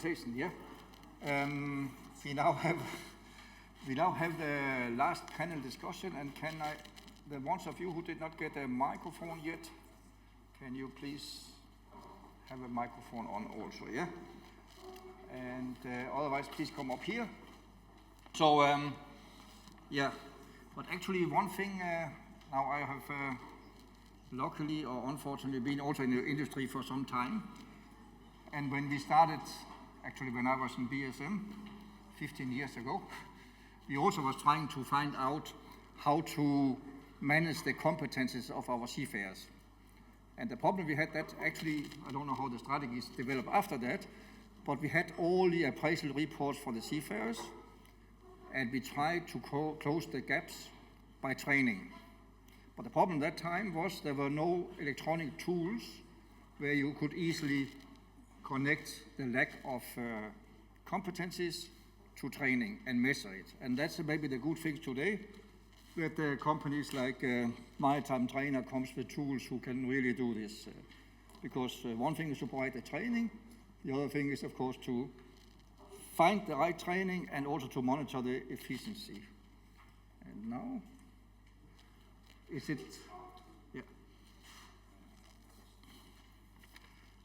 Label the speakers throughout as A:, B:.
A: Yeah. We now have the last panel discussion, and the ones of you who did not get a microphone yet, can you please have a microphone on also, yeah? And otherwise, please come up here. So, yeah, but actually one thing, now I have luckily or unfortunately been also in the industry for some time, and when we started, actually when I was in BSM 15 years ago, we also was trying to find out how to manage the competences of our seafarers. And the problem we had that actually, I don't know how the strategies developed after that, but we had all the appraisal reports for the seafarers, and we tried to close the gaps by training. But the problem that time was there were no electronic tools where you could easily connect the lack of competencies to training and measure it. And that's maybe the good thing today, that companies like Maritime Trainer comes with tools who can really do this. Because one thing is to provide the training, the other thing is, of course, to find the right training and also to monitor the efficiency. And now, is it, yeah.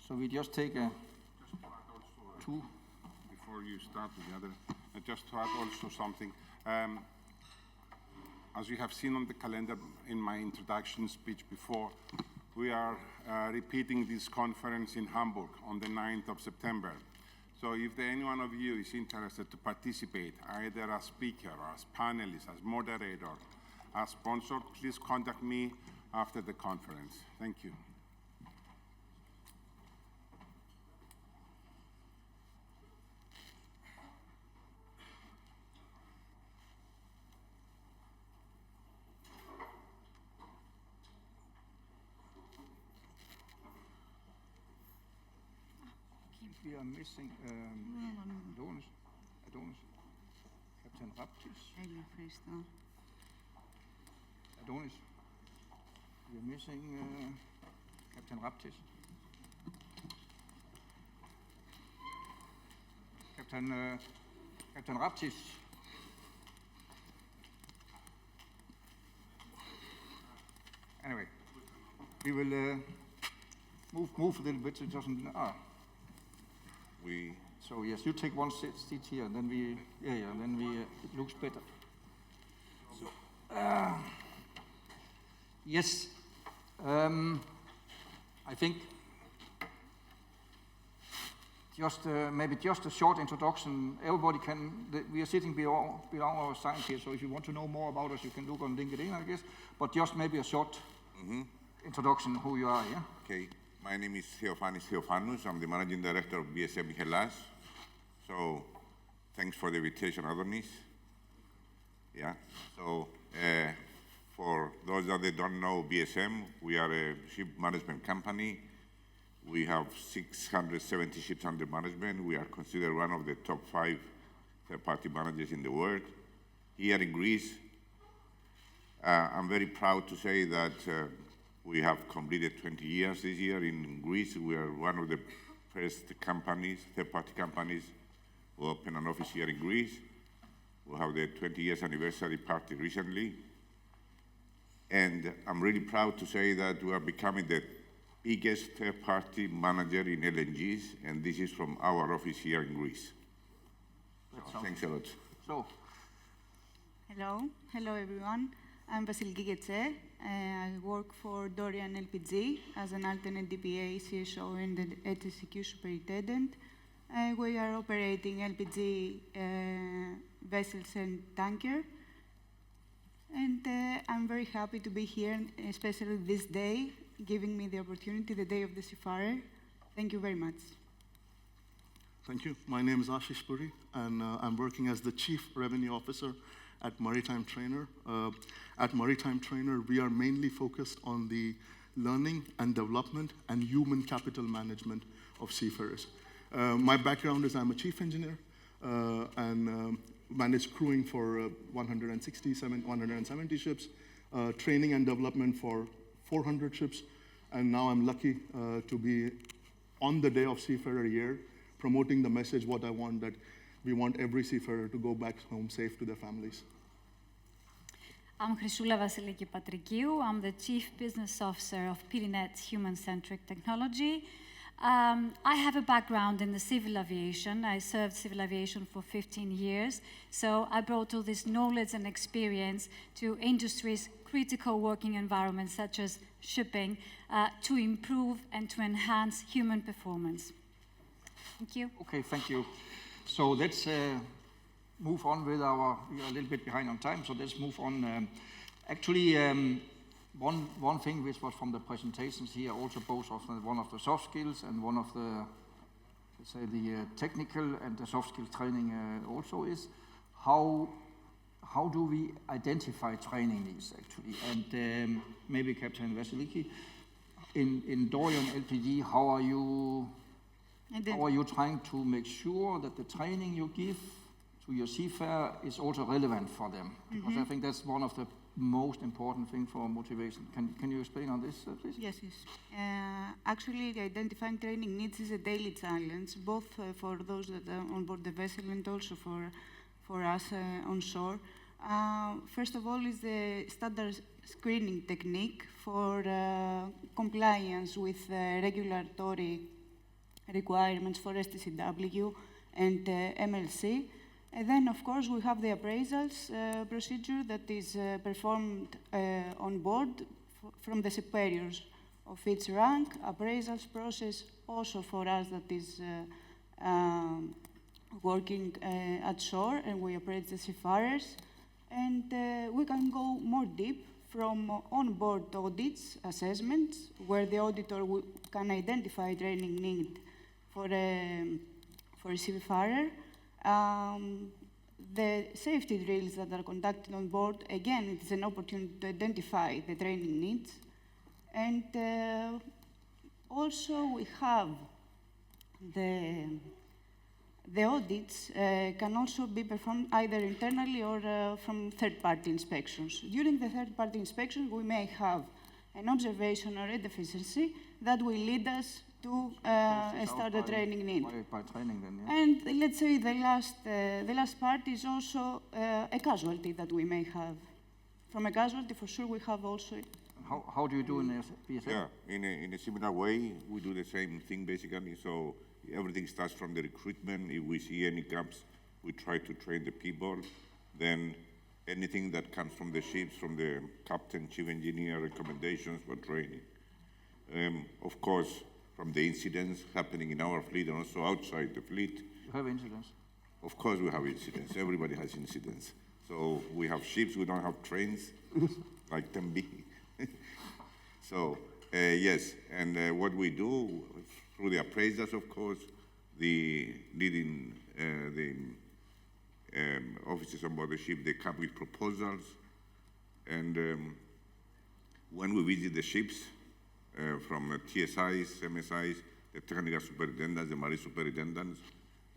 A: So we just take a two.
B: Before you start with the other, just to add also something. As you have seen on the calendar in my introduction speech before, we are repeating this conference in Hamburg on the 9th of September. So if any one of you is interested to participate, either as speaker, as panelist, as moderator, as sponsor, please contact me after the conference. Thank you.
A: We are missing Adonis, Captain Raptis. Adonis, we are missing Captain Raptis. Captain Raptis. Anyway, we will move a little bit so it doesn't. So yes, you take one seat here, and then it looks better. So, yes, I think maybe just a short introduction. Everybody we are sitting below our sign here, so if you want to know more about us, you can look on LinkedIn, I guess. But just maybe a short introduction who you are, yeah?
C: Okay. My name is Theophanous. I'm the Managing Director of BSM Hellas. So, thanks for the invitation, Adonis. Yeah. So, for those that don't know BSM, we are a ship management company. We have 670 ships under management. We are considered one of the top 5 third-party managers in the world. Here in Greece, I'm very proud to say that we have completed 20 years this year in Greece. We are one of the first companies, third-party companies, who opened an office here in Greece. We have the 20 years anniversary party recently. And I'm really proud to say that we are becoming the biggest third-party manager in LNGs, and this is from our office here in Greece. So, thanks a lot.
A: So,
D: hello everyone. I'm Vasiliki Ketse. I work for Dorian LPG as an Alt.DPA CSO and the HSEQ Superintendent. We are operating LPG vessels and tanker. And I'm very happy to be here, especially this day, giving me the opportunity, the Day of the Seafarer. Thank you very much.
E: Thank you. My name is Aashish Puri, and I'm working as the Chief Revenue Officer at Maritime Trainer. At Maritime Trainer, we are mainly focused on the learning and development and human capital management of seafarers. My background is I'm a chief engineer and managed crewing for 170 ships, training and development for 400 ships, and now I'm lucky to be on the Day of Seafarer year, promoting the message what I want, that we want every seafarer to go back home safe to their families.
F: I'm Chrysoula Vasiliki Patrikiou. I'm the Chief Business Officer of Pyli Human-Centric Technology. I have a background in the civil aviation. I served civil aviation for 15 years. So I brought all this knowledge and experience to industries' critical working environments, such as shipping, to improve and to enhance human performance. Thank you.
A: Okay, thank you. So let's move on with we are a little bit behind on time, so let's move on. One thing which was from the presentations here, also both of one of the soft skills and one of the, let's say, the technical and the soft skills training also is how do we identify training needs actually? And maybe Captain Vasiliki, in Dorian LPD, how are you trying to make sure that the training you give to your seafarer is also relevant for them? Because I think that's one of the most important thing for motivation. Can you explain on this, please?
D: Yes. Actually, identifying training needs is a daily challenge, both for those that are on board the vessel and also for us on shore. First of all is the standard screening technique for compliance with regulatory requirements for STCW and MLC. And then, of course, we have the appraisals procedure that is performed on board from the superiors of each rank. Appraisals process also for us that is working at shore, and we appraise the seafarers. And we can go more deep from on-board audits, assessments, where the auditor can identify training need for a seafarer. The safety drills that are conducted on board, again, it is an opportunity to identify the training needs. And also we have the audits can also be performed either internally or from third-party inspections. During the third-party inspection, we may have an observation or a deficiency that will lead us to start the training need.
A: By training then, yeah.
D: And let's say the last part is also a casualty that we may have. From a casualty, for sure, we have also.
A: How do you do in PSA?
C: Yeah, in a similar way, we do the same thing basically. So everything starts from the recruitment. If we see any gaps, we try to train the people. Then anything that comes from the ships, from the captain, chief engineer, recommendations for training. Of course, from the incidents happening in our fleet and also outside the fleet.
A: You have incidents?
C: Of course we have incidents. Everybody has incidents. So we have ships, we don't have trains, like Tembi. So, yes, and what we do, through the appraisers, of course, the leading officers on board the ship, they come with proposals. And when we visit the ships, from TSIs, MSIs, the technical superintendents, the marine superintendents,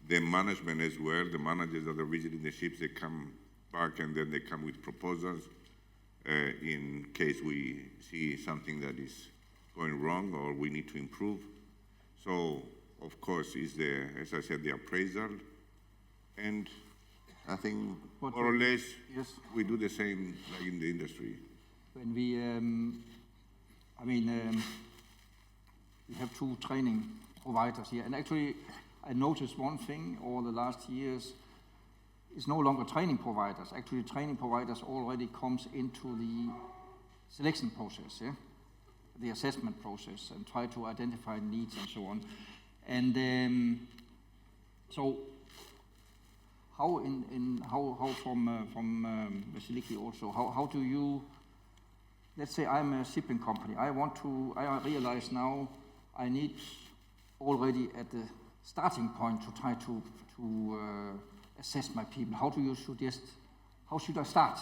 C: the management as well, the managers that are visiting the ships, they come back and then they come with proposals in case we see something that is going wrong or we need to improve. So, of course, is as I said, the appraisal. And I think more or less, yes, we do the same like in the industry.
A: When we, we have two training providers here, and actually I noticed one thing over the last years, it's no longer training providers. Actually, training providers already comes into the selection process, yeah? The assessment process, and try to identify needs and so on. And so how from Vasiliki also, how do you, let's say I'm a shipping company, I realize now I need already at the starting point to try to assess my people. How do you suggest, how should I start,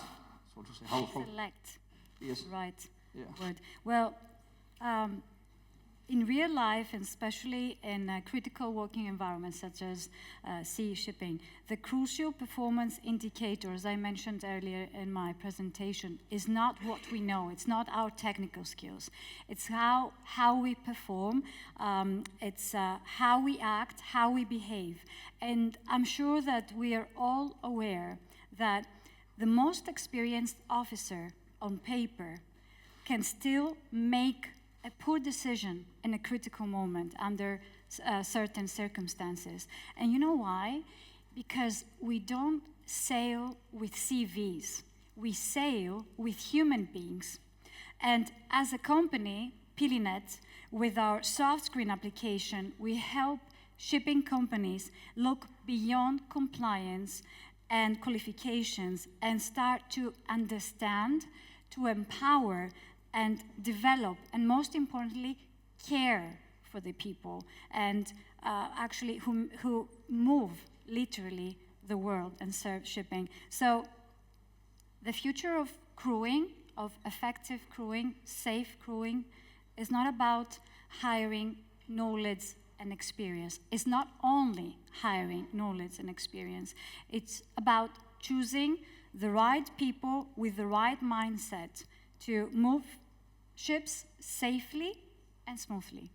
A: so to say?
F: Select.
A: Yes.
F: Right.
A: Yeah.
F: Right. Well, in real life, and especially in critical working environments such as sea shipping, the crucial performance indicator, as I mentioned earlier in my presentation, is not what we know. It's not our technical skills. It's how we perform. It's how we act, how we behave. And I'm sure that we are all aware that the most experienced officer on paper can still make a poor decision in a critical moment under certain circumstances. And you know why? Because we don't sail with CVs. We sail with human beings. And as a company, Pyli, with our soft screen application, we help shipping companies look beyond compliance and qualifications and start to understand, to empower, and develop, and most importantly, care for the people, and actually who move literally the world and serve shipping. So the future of crewing, of effective crewing, safe crewing, is not about hiring knowledge and experience. It's not only hiring knowledge and experience. It's about choosing the right people with the right mindset to move ships safely and smoothly.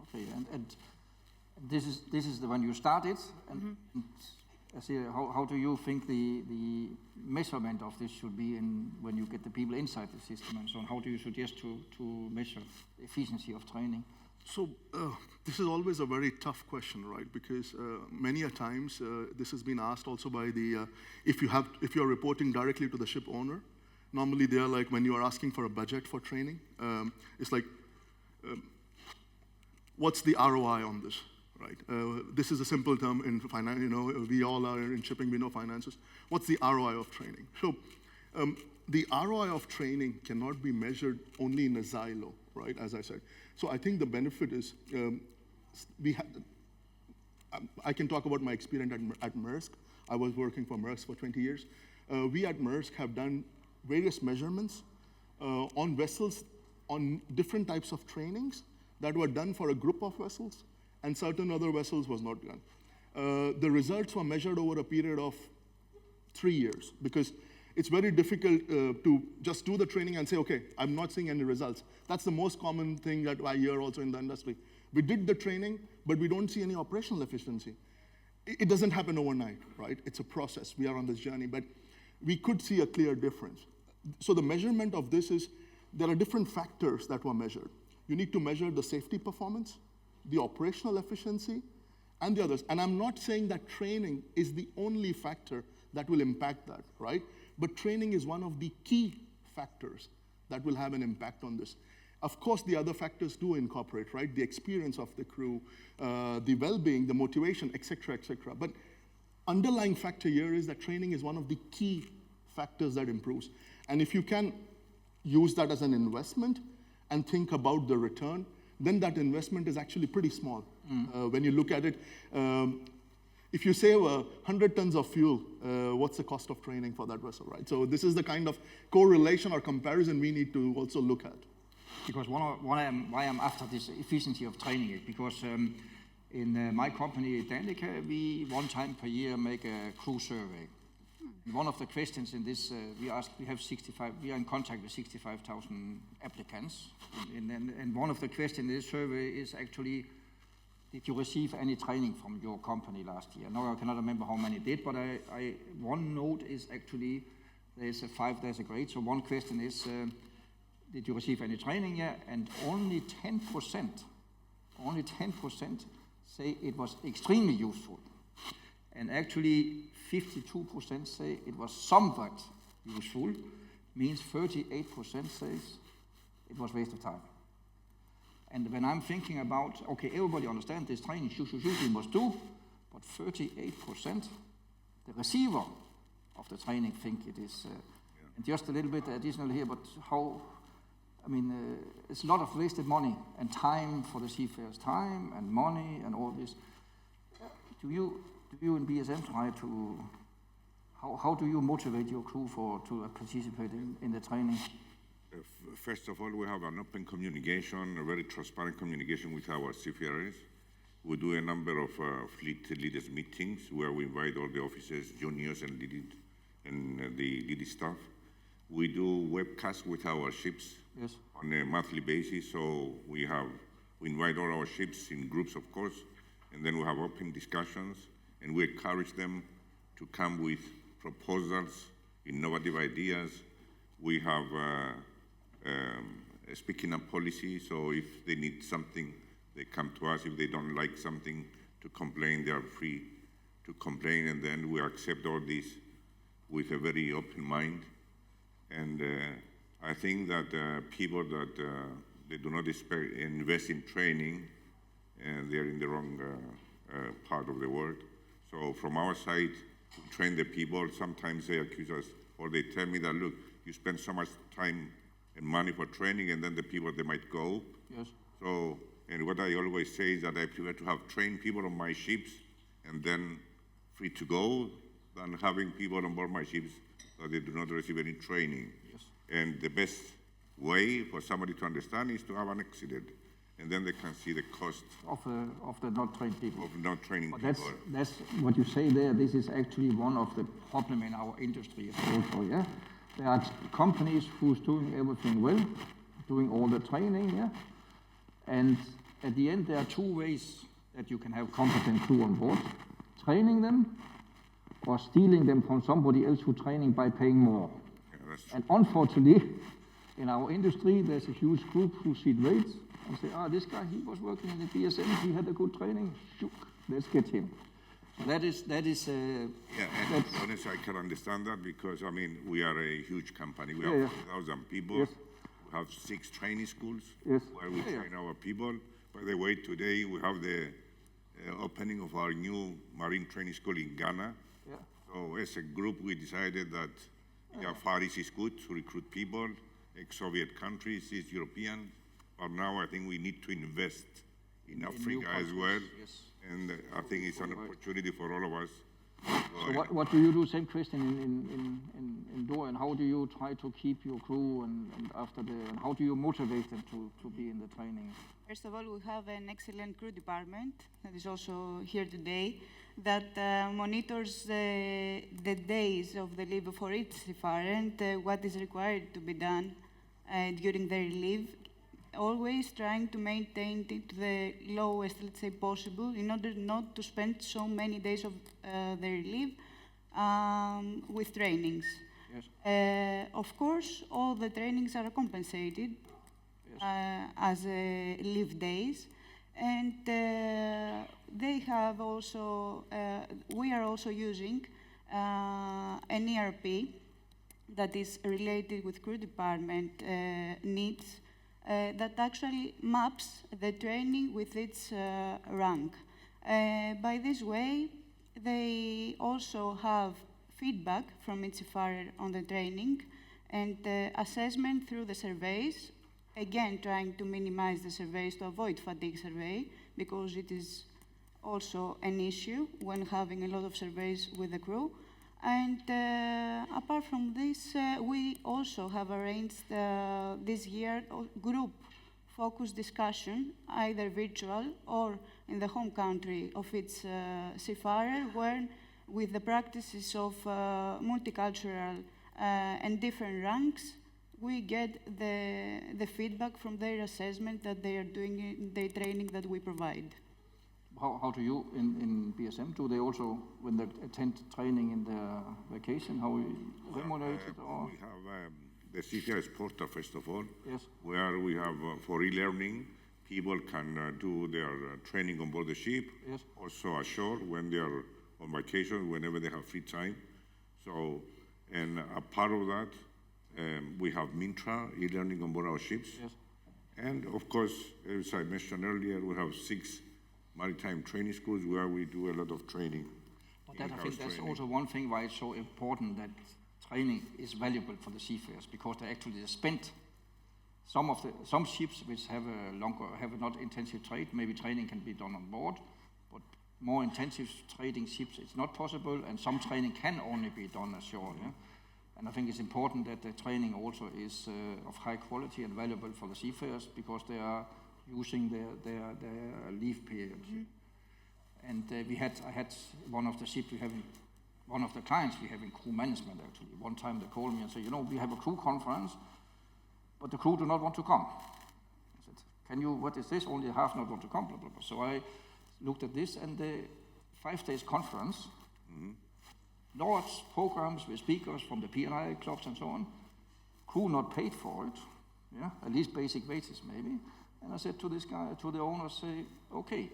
A: Okay, and this is the one you started, and I see, how do you think the measurement of this should be when you get the people inside the system and so on? How do you suggest to measure the efficiency of training?
E: So this is always a very tough question, right? Because many a times this has been asked also by the if you're reporting directly to the ship owner. Normally, they are like, when you are asking for a budget for training, it's like, what's the ROI on this, right? This is a simple term in finance, we all are in shipping, we know finances. What's the ROI of training? So the ROI of training cannot be measured only in a silo, right, as I said. So I think the benefit is, I can talk about my experience at Maersk. I was working for Maersk for 20 years. We at Maersk have done various measurements on vessels, on different types of trainings that were done for a group of vessels, and certain other vessels was not done. The results were measured over a period of 3 years, because it's very difficult to just do the training and say, okay, I'm not seeing any results. That's the most common thing that I hear also in the industry. We did the training, but we don't see any operational efficiency. It doesn't happen overnight, right? It's a process. We are on this journey, but we could see a clear difference. So the measurement of this is, there are different factors that were measured. You need to measure the safety performance, the operational efficiency, and the others. And I'm not saying that training is the only factor that will impact that, right? But training is one of the key factors that will have an impact on this. Of course, the other factors do incorporate, right? The experience of the crew, the well-being, the motivation, et cetera, et cetera. But underlying factor here is that training is one of the key factors that improves. And if you can use that as an investment and think about the return, then that investment is actually pretty small. When you look at it, if you save 100 tons of fuel, what's the cost of training for that vessel, right? So this is the kind of correlation or comparison we need to also look at.
A: Because why I'm after this efficiency of training is because in my company, Danica, we 1 time per year make a crew survey. And one of the questions in this, we are in contact with 65,000 applicants. And one of the questions in this survey is actually, did you receive any training from your company last year? No, I cannot remember how many did, but one note is actually, there's a grade. So one question is, did you receive any training? Yeah, and only 10% say it was extremely useful. And actually 52% say it was somewhat useful, means 38% says it was waste of time. And when I'm thinking about, okay, everybody understands this training, we must do, but 38%, the receiver of the training think it is, and just a little bit additional here, but it's a lot of wasted money and time for the seafarers, time and money and all this. Do you in BSM try to, how do you motivate your crew to participate in the training?
C: First of all, we have an open communication, a very transparent communication with our seafarers. We do a number of fleet leaders meetings where we invite all the officers, juniors, and the lead staff. We do webcasts with our ships on a monthly basis. So we invite all our ships in groups, of course, and then we have open discussions, and we encourage them to come with proposals, innovative ideas. We have a speaking up policy, so if they need something, they come to us. If they don't like something to complain, they are free to complain, and then we accept all this with a very open mind. And I think that people that they do not invest in training, and they're in the wrong part of the world. So from our side, we train the people. Sometimes they accuse us, or they tell me that, look, you spend so much time and money for training, and then the people, they might go.
A: Yes.
C: So, and what I always say is that I prefer to have trained people on my ships and then free to go than having people on board my ships that they do not receive any training.
A: Yes.
C: And the best way for somebody to understand is to have an accident, and then they can see the cost
A: Of the not trained people.
C: of not training
A: But
C: people.
A: that's what you say there. This is actually one of the problem in our industry also, yeah? There are companies who's doing everything well, doing all the training, yeah? And at the end, there are two ways that you can have competent crew on board. Training them or stealing them from somebody else who's training by paying more.
C: Yeah, that's true.
A: And unfortunately, in our industry, there's a huge group who see rates and say, this guy, he was working in the BSM, he had a good training, shook, let's get him. So that is.
C: Yeah, and honestly, I can understand that because, I mean, we are a huge company. We have 1,000 people.
A: Yes.
C: We have 6 training schools
A: Yes.
C: where we train our people. By the way, today we have the opening of our new marine training school in Ghana.
A: Yeah.
C: So as a group, we decided that Theophanis is good to recruit people, ex-Soviet countries, East European. But now I think we need to invest in Africa as well.
A: Yes.
C: And I think it's an opportunity for all of us.
A: So what do you do? Same question in Dorian. How do you try to keep your crew and how do you motivate them to be in the training?
D: First of all, we have an excellent crew department that is also here today that monitors the days of the leave for each seafarer and what is required to be done during their leave, always trying to maintain it to the lowest, let's say, possible in order not to spend so many days of their leave with trainings.
A: Yes.
D: Of course, all the trainings are compensated as leave days, and they have also, we are also using an ERP that is related with crew department needs that actually maps the training with its rank. By this way, they also have feedback from each seafarer on the training and assessment through the surveys, again trying to minimize the surveys to avoid fatigue survey, because it is also an issue when having a lot of surveys with the crew. And apart from this, we also have arranged this year group focused discussion, either virtual or in the home country of its seafarer, where with the practices of multicultural and different ranks, we get the feedback from their assessment that they are doing in the training that we provide.
A: How do you, in BSM, do they also, when they attend training in their vacation, how we remunerate it? Or?
C: We have the seafarers portal, first of all,
A: Yes.
C: where we have, for e-learning, people can do their training on board the ship,
A: Yes.
C: also ashore when they are on vacation, whenever they have free time. So, and a part of that, we have Mintra, e-learning on board our ships.
A: Yes.
C: And of course, as I mentioned earlier, we have 6 maritime training schools where we do a lot of training.
A: But that, I
C: in-house
A: think that's
C: training.
A: also one thing why it's so important that training is valuable for the seafarers, because they actually spend some ships which have not intensive trade. Maybe training can be done on board, but more intensive trading ships it's not possible, and some training can only be done ashore. Yeah? And I think it's important that the training also is of high quality and valuable for the seafarers because they are using their leave period. And I had one of the ships we have, one of the clients we have in crew management actually. One time they called me and said, you know, we have a crew conference, but the crew do not want to come. I said, what is this? Only half not want to come, blah, blah, blah. So I looked at this and the 5 days conference, large programs with speakers from the P&I clubs and so on, crew not paid for it, yeah, at least basic wages maybe. And I said to this guy, to the owner, say, okay,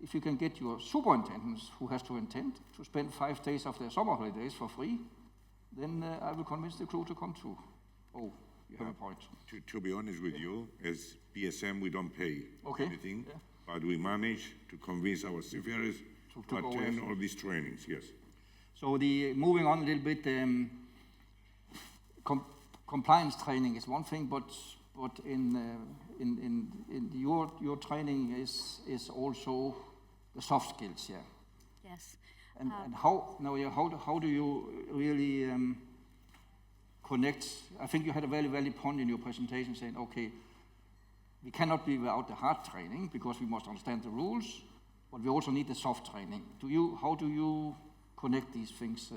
A: if you can get your superintendents who has to attend to spend 5 days of their summer holidays for free, then I will convince the crew to come too. Oh, you have a point.
C: To be honest with you, as PSM, we don't pay anything, but we manage to convince our seafarers to attend all these trainings, yes. So
A: moving on a little bit, compliance training is one thing, but in your training is also the soft skills, yeah.
F: Yes.
A: And how do you really connect? I think you had a very valid point in your presentation saying, okay, we cannot be without the hard training because we must understand the rules, but we also need the soft training. How do you connect these things?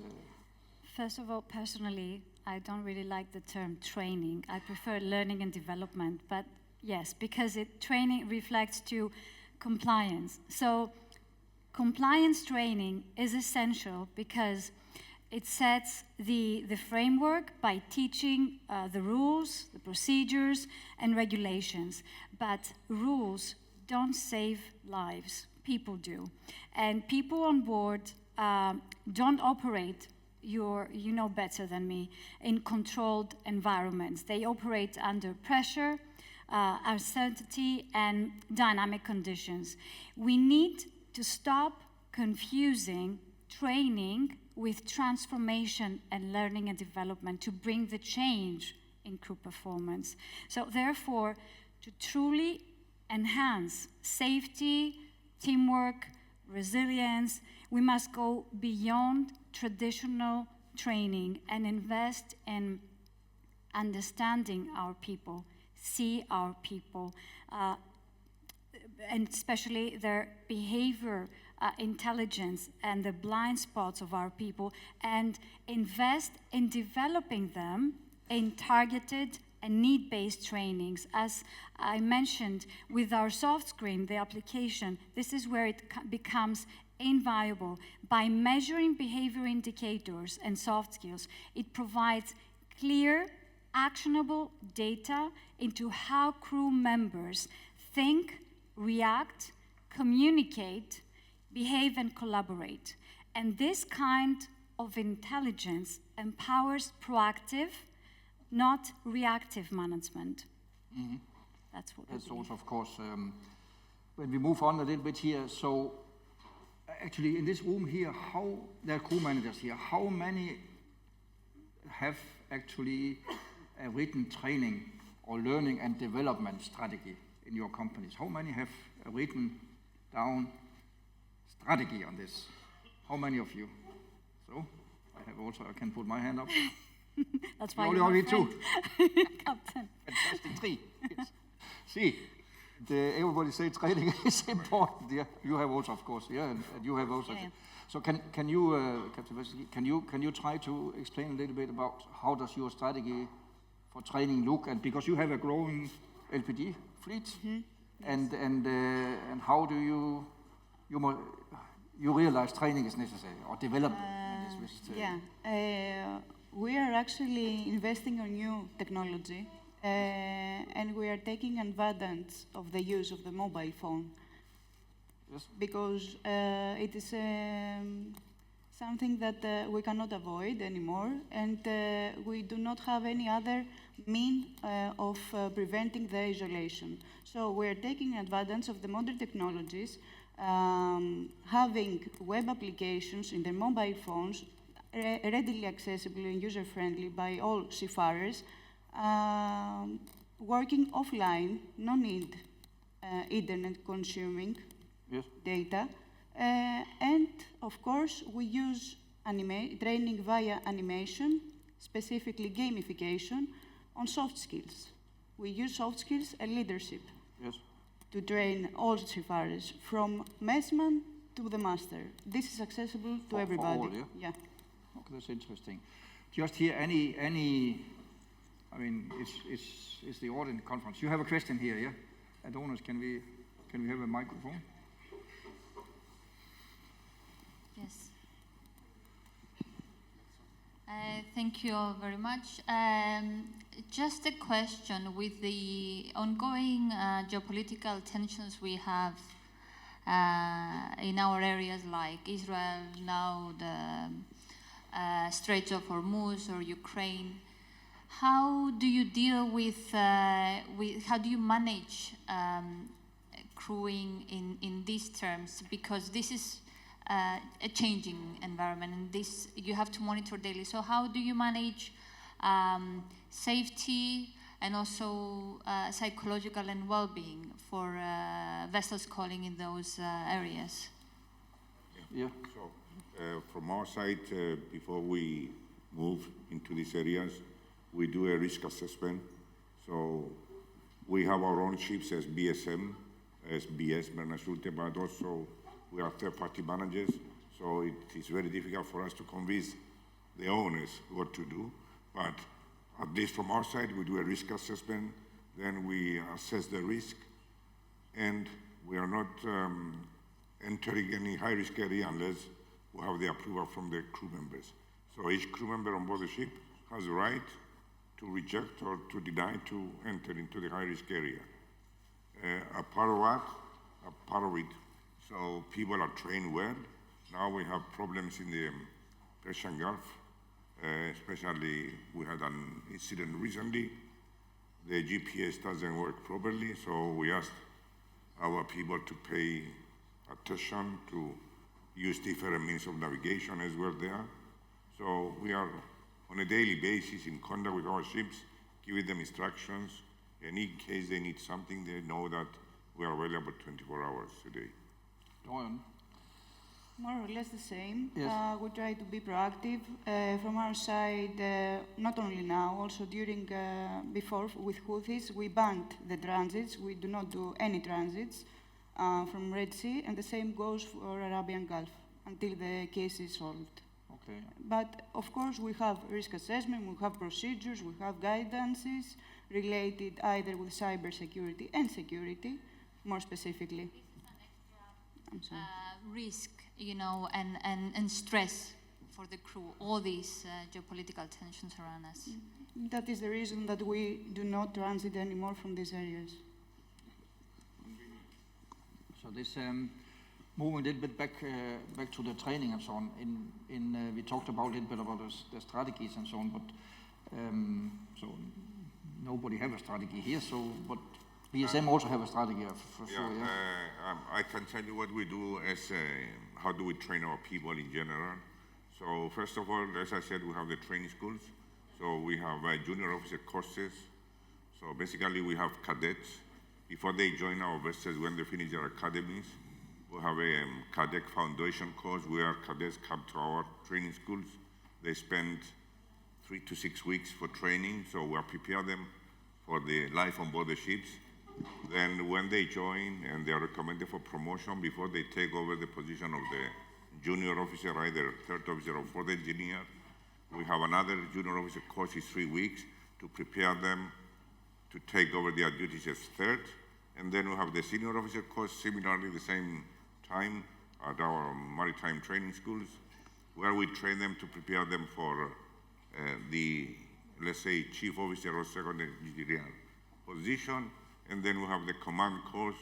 F: First of all, personally, I don't really like the term training. I prefer learning and development, but yes, because training reflects to compliance. So compliance training is essential because it sets the framework by teaching the rules, the procedures, and regulations. But rules don't save lives. People do. And people on board don't operate, you know better than me, in controlled environments. They operate under pressure, uncertainty, and dynamic conditions. We need to stop confusing training with transformation and learning and development to bring the change in crew performance. So therefore, to truly enhance safety, teamwork, resilience, we must go beyond traditional training and invest in understanding our people, see our people, and especially their behavior, intelligence, and the blind spots of our people, and invest in developing them in targeted and need-based trainings. As I mentioned, with our soft screen, the application, this is where it becomes invaluable. By measuring behavior indicators and soft skills, it provides clear, actionable data into how crew members think, react, communicate, behave, and collaborate. And this kind of intelligence empowers proactive, not reactive management.
A: Mm-hmm.
F: That's what
A: That's also, of course, when we move on a little bit here, so actually in this room here, there are crew managers here, how many have actually a written training or learning and development strategy in your companies? How many have a written down strategy on this? How many of you? So, I can put my hand up.
F: That's why
A: only two.
F: Captain.
A: Fantastic, 3. Yes. See, everybody say training is important. Yeah, you have also, of course. Yeah, and you have also. Yeah. So can you, Captain Vasiliki, can you try to explain a little bit about how does your strategy for training look? And because you have a growing LPD fleet, and how do you realize training is necessary or development is necessary?
D: We are actually investing on new technology, and we are taking advantage of the use of the mobile phone.
A: Yes.
D: Because it is something that we cannot avoid anymore, and we do not have any other mean of preventing the isolation. So we are taking advantage of the modern technologies, having web applications in their mobile phones, readily accessible and user-friendly by all seafarers, working offline, no need internet consuming data, and of course we use training via animation specifically gamification, on soft skills. We use soft skills and leadership to train all seafarers, from messman to the master. This is accessible to everybody.
A: For all, yeah? Okay, that's interesting. Just here, I mean, it's the audit conference. You have a question here, yeah? Adonis, can we have a microphone?
G: Yes. Thank you all very much. Just a question: with the ongoing geopolitical tensions we have in our areas like Israel, now the Straits of Hormuz or Ukraine, how do you deal with how do you manage crewing in these terms? Because this is a changing environment, and this you have to monitor daily. So how do you manage safety and also psychological and well-being for vessels calling in those areas?
A: Yeah.
C: So from our side, before we move into these areas, we do a risk assessment. So we have our own ships as BSM, as BS, but also we are third-party managers. So it is very difficult for us to convince the owners what to do. But at least from our side, we do a risk assessment, then we assess the risk, and we are not entering any high-risk area unless we have the approval from the crew members. So each crew member on board the ship has the right to reject or to deny to enter into the high-risk area. A part of it, so people are trained well. Now we have problems in the Persian Gulf, especially we had an incident recently. The GPS doesn't work properly, so we asked our people to pay attention to use different means of navigation as well there. So we are on a daily basis in contact with our ships, giving them instructions, and in case they need something, they know that we are available 24 hours a day.
A: Dorian?
D: More or less the same.
A: Yes.
D: We try to be proactive. From our side, not only now, also during, before with Houthis, we banned the transits. We do not do any transits from Red Sea, and the same goes for Arabian Gulf until the case is solved.
A: Okay.
D: But of course, we have risk assessment, we have procedures, we have guidances related either with cyber security and security, more specifically. I'm sorry.
G: Risk, you know, and stress for the crew, all these geopolitical tensions around us.
D: That is the reason that we do not transit anymore from these areas.
A: So this moving a little bit back to the training and so on. We talked about a little bit about the strategies and so on, but so nobody have a strategy here. So, but BSM also have a strategy for sure. Yeah.
C: I can tell you what we do as how do we train our people in general. So first of all, as I said, we have the training schools. So we have junior officer courses. So basically, we have cadets. Before they join our vessels, when they finish their academies, we have a cadet foundation course where cadets come to our training schools. They spend 3 to 6 weeks for training, so we prepare them for the life on board the ships. Then when they join and they are recommended for promotion, before they take over the position of the junior officer, either third officer or fourth engineer, we have another junior officer course is 3 weeks to prepare them to take over their duties as third. And then we have the senior officer course, similarly the same time at our maritime training schools, where we train them to prepare them for the, let's say, chief officer or second engineer position. And then we have the command course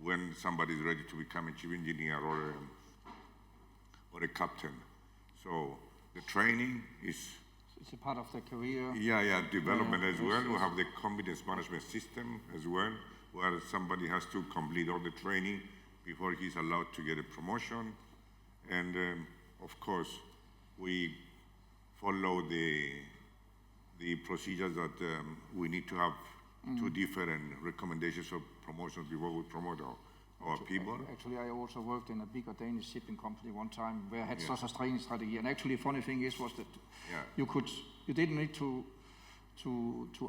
C: when somebody is ready to become a chief engineer or a captain. So the training is...
A: It's a part of the career.
C: Yeah, development as well. We have the competence management system as well, where somebody has to complete all the training before he's allowed to get a promotion. And of course, we follow the procedures that we need to have 2 different recommendations for promotions before we promote our people.
A: Actually, I also worked in a bigger Danish shipping company one time where I had such a training strategy. And actually, funny thing was that you didn't need to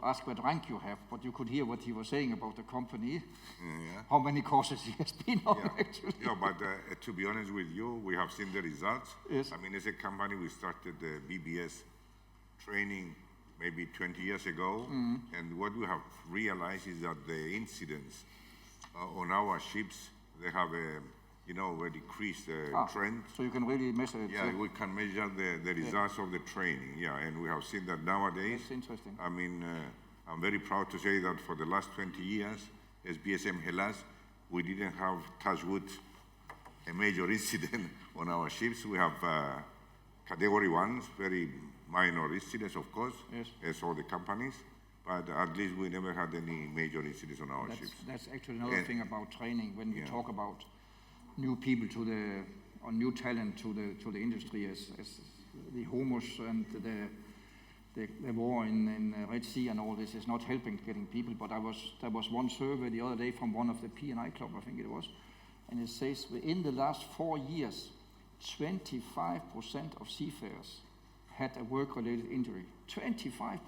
A: ask what rank you have, but you could hear what he was saying about the company, how many courses he has been on, actually.
C: Yeah, but to be honest with you, we have seen the results.
A: Yes.
C: I mean, as a company, we started the BBS training maybe 20 years ago, and what we have realized is that the incidents on our ships, they have a decreased trend.
A: So you can really measure it.
C: Yeah, we can measure the results of the training, and we have seen that nowadays.
A: That's interesting.
C: I mean, I'm very proud to say that for the last 20 years, as BSM Hellas, we didn't have, touch wood, a major incident on our ships. We have category 1s, very minor incidents, of course, as all the companies, but at least we never had any major incidents on our ships.
A: That's actually another thing about training. When we talk about new people or new talent to the industry, as the Hormuz and the war in Red Sea and all this is not helping getting people. But there was one survey the other day from one of the P&I club, I think it was, and it says within the last 4 years, 25% of seafarers had a work-related injury. 25%.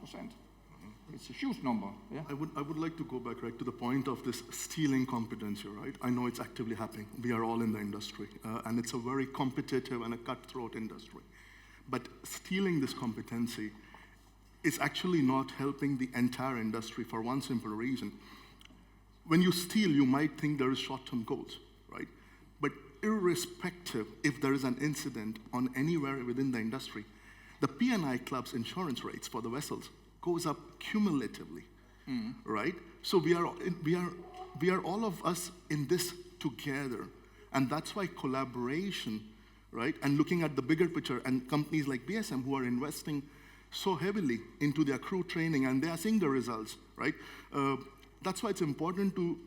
A: It's a huge number. Yeah.
E: I would like to go back to the point of this stealing competency, right? I know it's actively happening. We are all in the industry, and it's a very competitive and a cutthroat industry. But stealing this competency is actually not helping the entire industry for one simple reason. When you steal, you might think there is short-term goals, right? But irrespective if there is an incident on anywhere within the industry, the P&I club's insurance rates for the vessels goes up cumulatively, right? So we are all of us in this together, and that's why collaboration, right? And looking at the bigger picture, and companies like BSM who are investing so heavily into their crew training, and they are seeing the results, right? That's why it's important to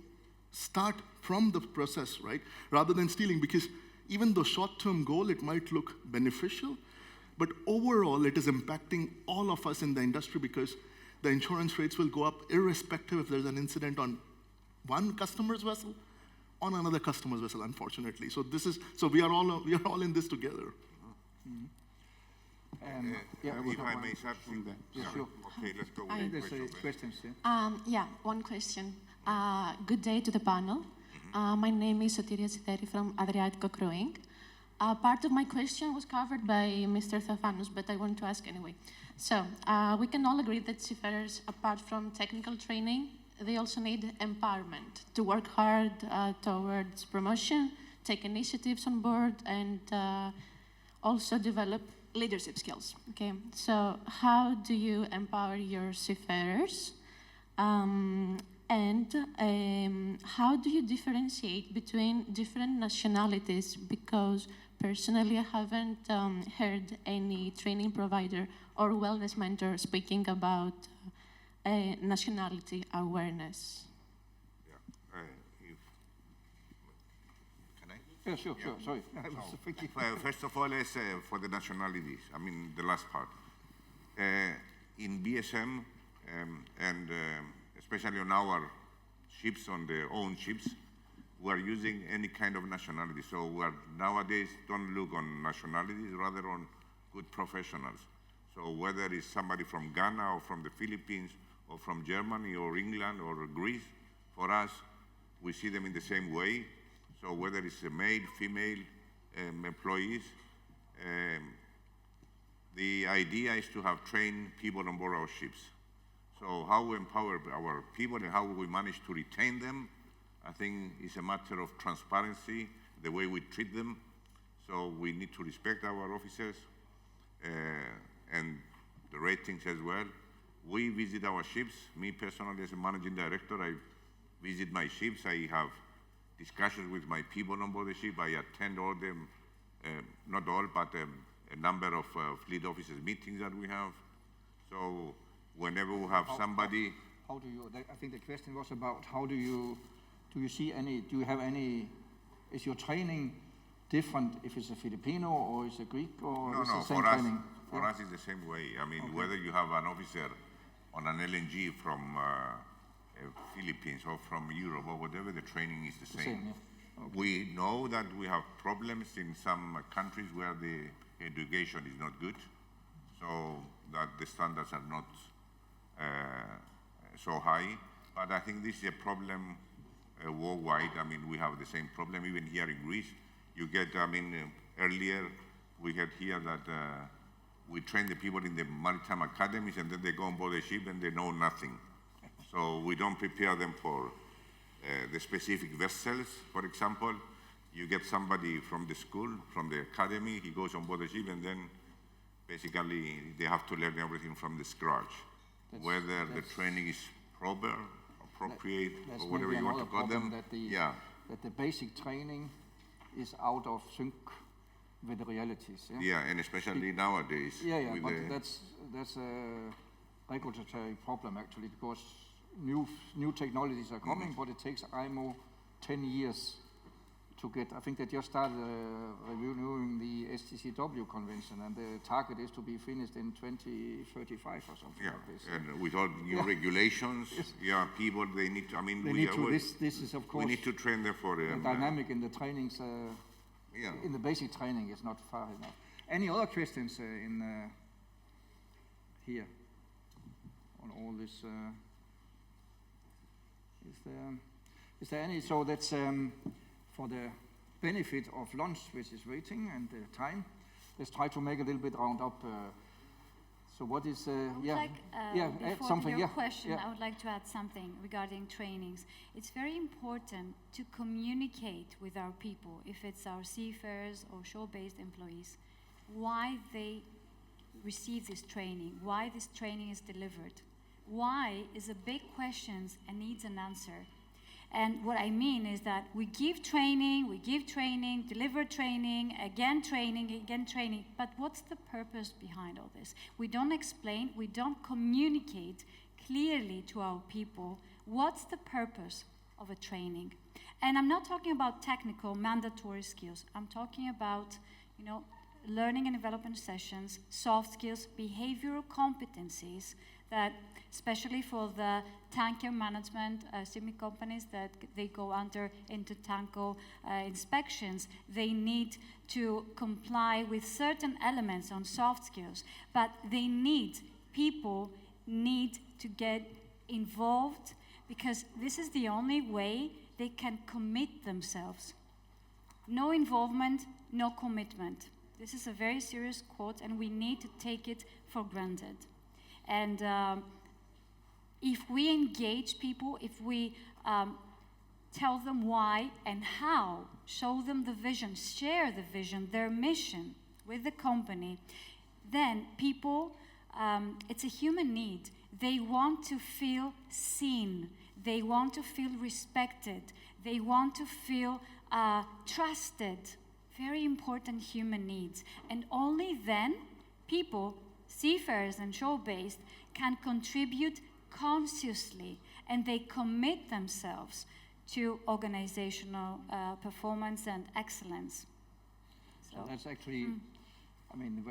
E: start from the process, right? Rather than stealing, because even the short-term goal, it might look beneficial, but overall, it is impacting all of us in the industry because the insurance rates will go up irrespective if there's an incident on one customer's vessel, on another customer's vessel, unfortunately. So we are all in this together.
C: If I may start from there.
A: Yeah, sure.
C: Okay, let's go
A: There's
C: with
A: questions.
H: One question. Good day to the panel. My name is Sotiria Zideri from Adriatico Crewing. Part of my question was covered by Mr. Theophanous, but I want to ask anyway. So, we can all agree that seafarers, apart from technical training, they also need empowerment to work hard towards promotion, take initiatives on board, and also develop leadership skills. Okay, so how do you empower your seafarers? And how do you differentiate between different nationalities? Because personally, I haven't heard any training provider or wellness mentor speaking about nationality awareness.
C: Can I?
A: Yeah, sure. Sorry. I was thinking.
C: First of all, as for the nationalities, I mean, the last part. In BSM, and especially on our ships, on their own ships, we're using any kind of nationality. So we're nowadays don't look on nationalities, rather on good professionals. So whether it's somebody from Ghana or from the Philippines or from Germany or England or Greece, for us, we see them in the same way. So whether it's a male, female employees, the idea is to have trained people on board our ships. So how we empower our people and how we manage to retain them, I think is a matter of transparency, the way we treat them. So we need to respect our officers and the ratings as well. We visit our ships. Me personally, as a managing director, I visit my ships. I have discussions with my people on board the ship. I attend all them, not all, but a number of fleet officers meetings that we have. So whenever we have somebody.
A: How do you, I think the question was about how do you see any, do you have any, is your training different if it's a Filipino or it's a Greek or
C: no,
A: it's
C: no,
A: the same
C: for
A: training?
C: For us it's the same way. I mean, whether you have an officer on an LNG from Philippines or from Europe or whatever, the training is the same. We know that we have problems in some countries where the education is not good, so that the standards are not so high. But I think this is a problem worldwide. I mean, we have the same problem even here in Greece. You get, I mean, earlier we had here that we train the people in the maritime academies and then they go on board the ship and they know nothing. So we don't prepare them for the specific vessels. For example, you get somebody from the school, from the academy, he goes on board the ship and then basically they have to learn everything from the scratch. Whether the training is proper, appropriate, or whatever you want to call them.
A: That the basic training is out of sync with the realities.
C: Yeah, and especially nowadays.
A: But that's a regulatory problem actually, because new technologies are coming, but it takes IMO 10 years to get. I think they just started reviewing the STCW convention, and the target is to be finished in 2035 or something like this.
C: And with all new regulations, people, they need to, I mean,
A: this is of course,
C: we need to train them for
A: the dynamic in the trainings, in the basic training is not far enough. Any other questions in here on all this? Is there any? So that's for the benefit of lunch, which is waiting, and the time. Let's try to make a little bit round up. So what is?
F: Before
A: something.
F: Your question, I would like to add something regarding trainings. It's very important to communicate with our people, if it's our seafarers or shore-based employees, why they receive this training, why this training is delivered. Why is a big question and needs an answer. And what I mean is that we give training, deliver training, again training, but what's the purpose behind all this? We don't explain, we don't communicate clearly to our people what's the purpose of a training. And I'm not talking about technical, mandatory skills. I'm talking about, learning and development sessions, soft skills, behavioral competencies that, especially for the tanker management shipping companies that they go into tanker inspections, they need to comply with certain elements on soft skills, but people need to get involved, because this is the only way they can commit themselves. No involvement, no commitment. This is a very serious quote, and we need to take it for granted. And if we engage people, if we tell them why and how, show them the vision, share the vision, their mission with the company, then people, it's a human need. They want to feel seen. They want to feel respected. They want to feel trusted. Very important human needs. And only then people, seafarers and shore-based, can contribute consciously, and they commit themselves to organizational performance and excellence.
A: So that's actually, I mean,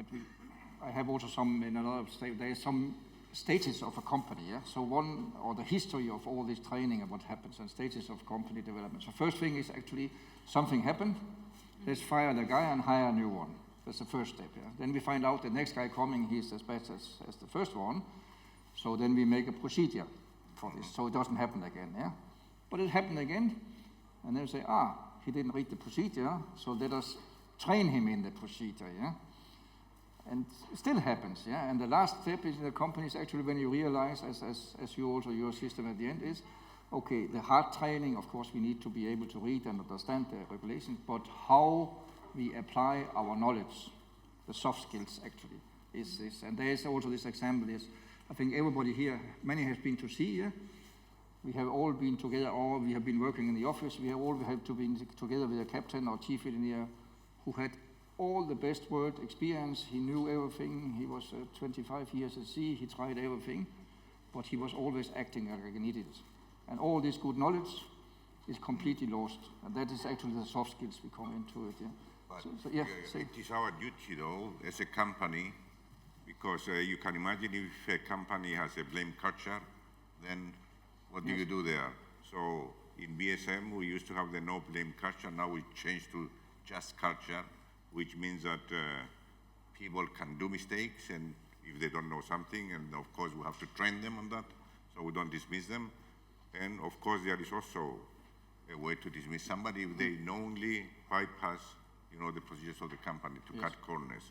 A: I have also some in another state. There is some stages of a company. So one, or the history of all this training and what happens, and stages of company development. So first thing is actually something happened. Let's fire the guy and hire a new one. That's the first step. Then we find out the next guy coming, he's as bad as the first one. So then we make a procedure for this, so it doesn't happen again. But it happened again, and then we say, he didn't read the procedure, so let us train him in the procedure. And it still happens. And the last step is in the company is actually when you realize, as you also, your system at the end is, okay, the hard training, of course, we need to be able to read and understand the regulations, but how we apply our knowledge, the soft skills actually, is this. And there is also this example is, I think everybody here, many have been to sea. We have all been together, or we have been working in the office. We have all had to be together with a captain or chief engineer who had all the best world experience. He knew everything. He was 25 years at sea. He tried everything, but he was always acting like an idiot. And all this good knowledge is completely lost. And that is actually the soft skills we come into it.
C: But it is our duty, though, as a company, because you can imagine if a company has a blame culture, then what do you do there? So in BSM, we used to have the no blame culture. Now we changed to just culture, which means that people can do mistakes, and if they don't know something, and of course we have to train them on that, so we don't dismiss them. And of course there is also a way to dismiss somebody if they knowingly bypass, you know, the procedures of the company to cut corners.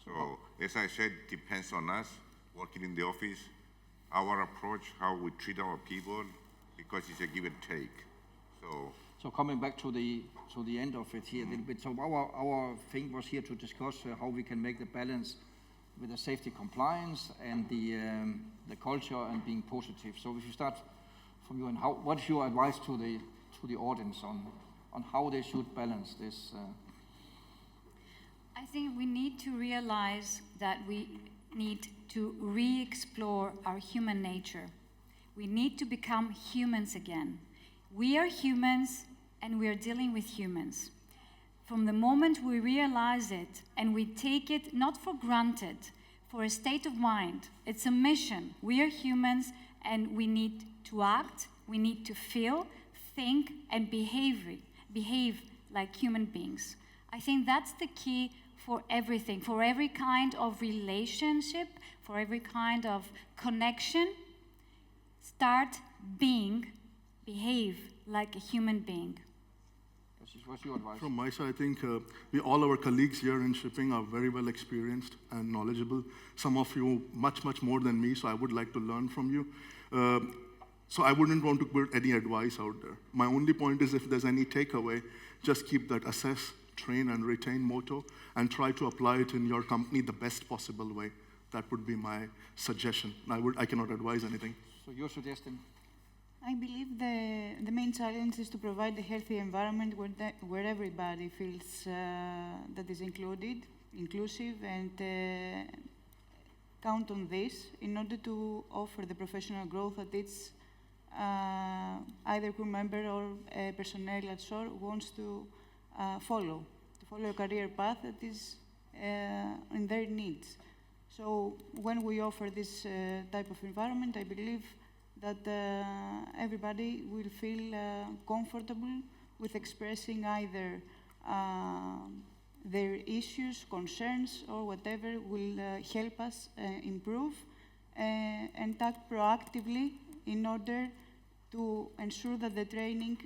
C: So as I said, it depends on us working in the office, our approach, how we treat our people, because it's a give and take.
A: So coming back to the end of it here a little bit. So our thing was here to discuss how we can make the balance with the safety compliance and the culture and being positive. So if you start from you, and what's your advice to the audience on how they should balance this?
F: I think we need to realize that we need to re-explore our human nature. We need to become humans again. We are humans, and we are dealing with humans. From the moment we realize it, and we take it not for granted, for a state of mind, it's a mission. We are humans, and we need to act, we need to feel, think, and behave like human beings. I think that's the key for everything, for every kind of relationship, for every kind of connection. Start behave like a human being.
A: What's your advice?
E: From my side, I think all our colleagues here in shipping are very well experienced and knowledgeable. Some of you much, much more than me, so I would like to learn from you. So I wouldn't want to put any advice out there. My only point is if there's any takeaway, just keep that assess, train, and retain motto, and try to apply it in your company the best possible way. That would be my suggestion. I cannot advise anything.
A: So you're suggesting?
D: I believe the main challenge is to provide a healthy environment where everybody feels that is inclusive, and count on this in order to offer the professional growth that it's either crew member or personnel at shore wants to follow a career path that is in their needs. So when we offer this type of environment, I believe that everybody will feel comfortable with expressing either their issues, concerns, or whatever will help us improve and act proactively in order to ensure that the training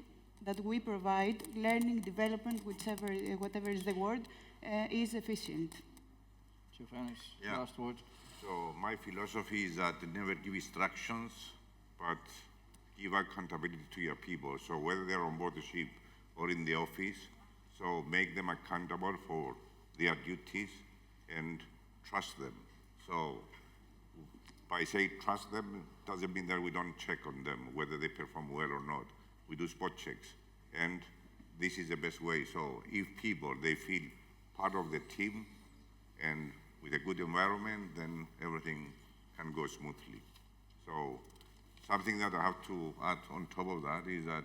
D: that we provide, learning, development, whatever is the word, is efficient.
A: Theophanis,
C: Yeah.
A: last word.
C: So my philosophy is that never give instructions, but give accountability to your people. So whether they're on board the ship or in the office, so make them accountable for their duties and trust them. So by saying trust them, doesn't mean that we don't check on them, whether they perform well or not. We do spot checks, and this is the best way. So if people, they feel part of the team and with a good environment, then everything can go smoothly. So something that I have to add on top of that is that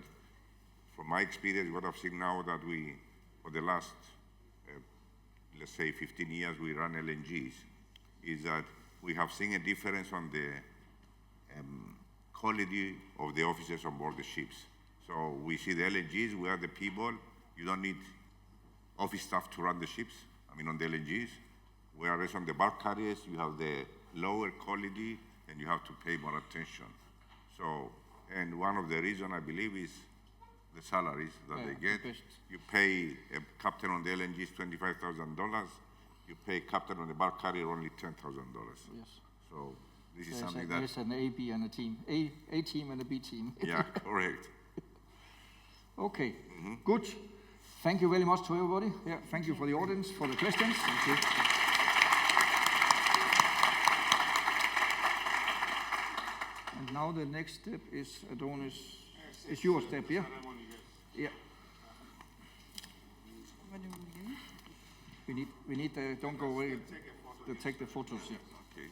C: from my experience, what I've seen now that we, for the last, let's say 15 years, we run LNGs, is that we have seen a difference on the quality of the officers on board the ships. So we see the LNGs, we are the people, you don't need office staff to run the ships, on the LNGs, whereas on the bulk carriers, you have the lower quality and you have to pay more attention. So, and one of the reasons I believe is the salaries that they get. You pay a captain on the LNGs $25,000. You pay a captain on the bulk carrier only $10,000.
A: Yes.
C: So this is something that...
A: There's an A, B, and a team. A team and a B team.
C: Yeah, correct.
A: Okay, good. Thank you very much to everybody. Yeah, thank you for the audience, for the questions. Thank you. And now the next step is Adonis. It's your step, yeah? Yeah. We need don't go away, to take the photos here.
C: Okay.